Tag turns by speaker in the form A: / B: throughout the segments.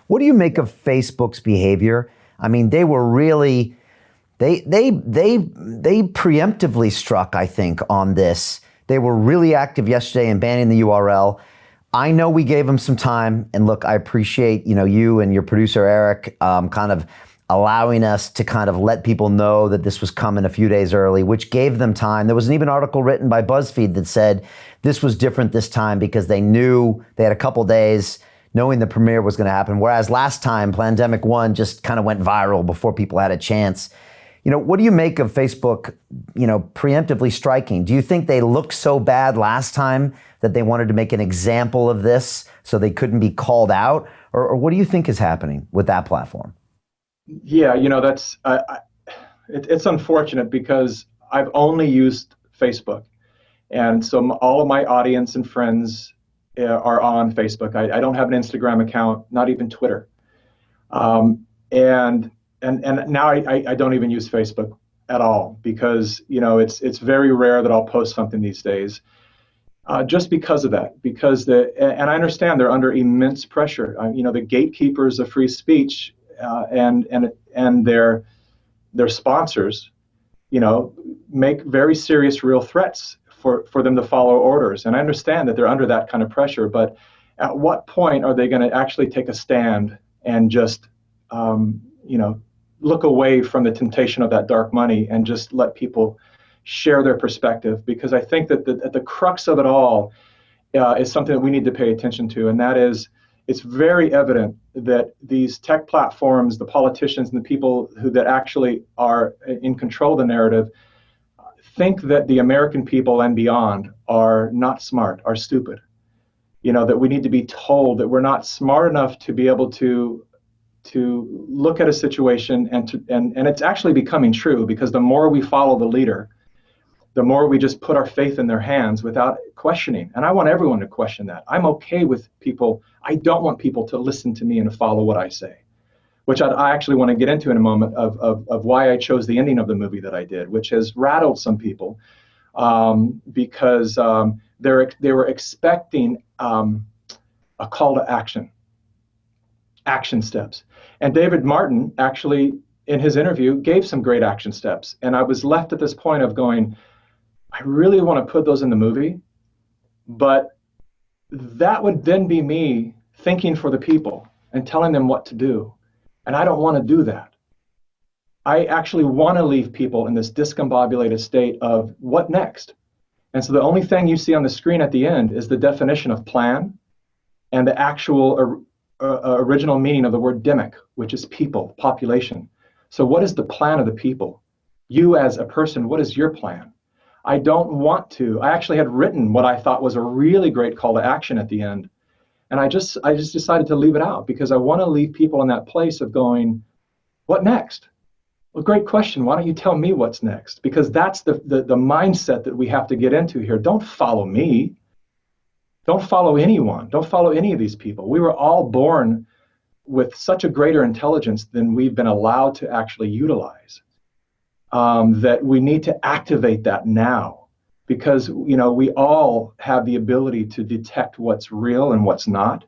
A: What do you make of Facebook's behavior? I mean, they were really, they preemptively struck, I think, on this. They were really active yesterday in banning the URL. I know we gave them some time, and look, I appreciate, you and your producer, Eric, kind of allowing us to kind of let people know that this was coming a few days early, which gave them time. There was an even article written by BuzzFeed that said this was different this time because they knew they had a couple days knowing the premiere was going to happen. Whereas last time, Plandemic 1 just kind of went viral before people had a chance. What do you make of Facebook, preemptively striking? Do you think they looked so bad last time that they wanted to make an example of this so they couldn't be called out? Or what do you think is happening with that platform?
B: Yeah, that's it's unfortunate because I've only used Facebook, and so all of my audience and friends are on Facebook. I don't have an Instagram account, not even Twitter, and now I don't even use Facebook at all because it's very rare that I'll post something these days, just because of that. Because and I understand they're under immense pressure. The gatekeepers of free speech. And their sponsors, make very serious, real threats for them to follow orders. And I understand that they're under that kind of pressure, but at what point are they going to actually take a stand and just, look away from the temptation of that dark money and just let people share their perspective? Because I think that the crux of it all is something that we need to pay attention to, and that is, it's very evident that these tech platforms, the politicians and the people that actually are in control of the narrative, think that the American people and beyond are not smart, are stupid. That we need to be told that we're not smart enough to be able to look at a situation and it's actually becoming true, because the more we follow the leader, the more we just put our faith in their hands without questioning. And I want everyone to question that. I'm okay with people. I don't want people to listen to me and follow what I say, which I actually want to get into in a moment of why I chose the ending of the movie that I did, which has rattled some people because they were expecting a call to action steps. And David Martin actually, in his interview, gave some great action steps. And I was left at this point of going, I really want to put those in the movie, but that would then be me thinking for the people and telling them what to do. And I don't want to do that. I actually want to leave people in this discombobulated state of what next? And so the only thing you see on the screen at the end is the definition of plan and the actual original meaning of the word demic, which is people, population. So what is the plan of the people? You as a person, what is your plan? I don't want to. I actually had written what I thought was a really great call to action at the end. And I just decided to leave it out because I want to leave people in that place of going, what next? Well, great question. Why don't you tell me what's next? Because that's the mindset that we have to get into here. Don't follow me. Don't follow anyone. Don't follow any of these people. We were all born with such a greater intelligence than we've been allowed to actually utilize. That we need to activate that now, because we all have the ability to detect what's real and what's not.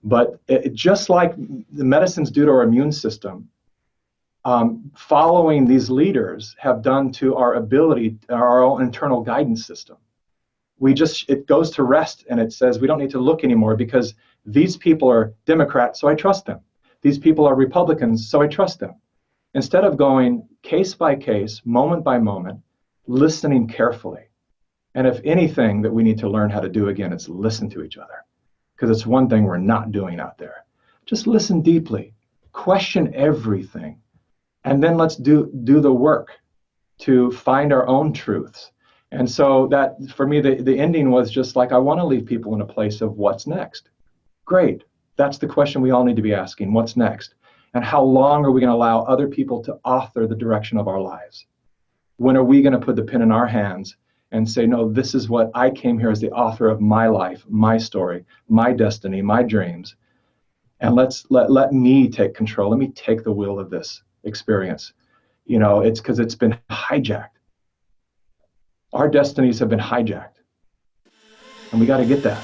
B: But just like the medicines do to our immune system, following these leaders have done to our ability, our own internal guidance system. It goes to rest and it says we don't need to look anymore because these people are Democrats, so I trust them. These people are Republicans, so I trust them. Instead of going case by case, moment by moment, listening carefully. And if anything that we need to learn how to do again, it's listen to each other. Because it's one thing we're not doing out there. Just listen deeply, question everything, and then let's do the work to find our own truths. And so that, for me, the ending was just like, I want to leave people in a place of what's next. Great. That's the question we all need to be asking. What's next? And how long are we going to allow other people to author the direction of our lives? When are we going to put the pen in our hands and say, no, this is what I came here as the author of my life, my story, my destiny, my dreams. And let me take control. Let me take the wheel of this experience. It's because it's been hijacked. Our destinies have been hijacked. And we got to get that.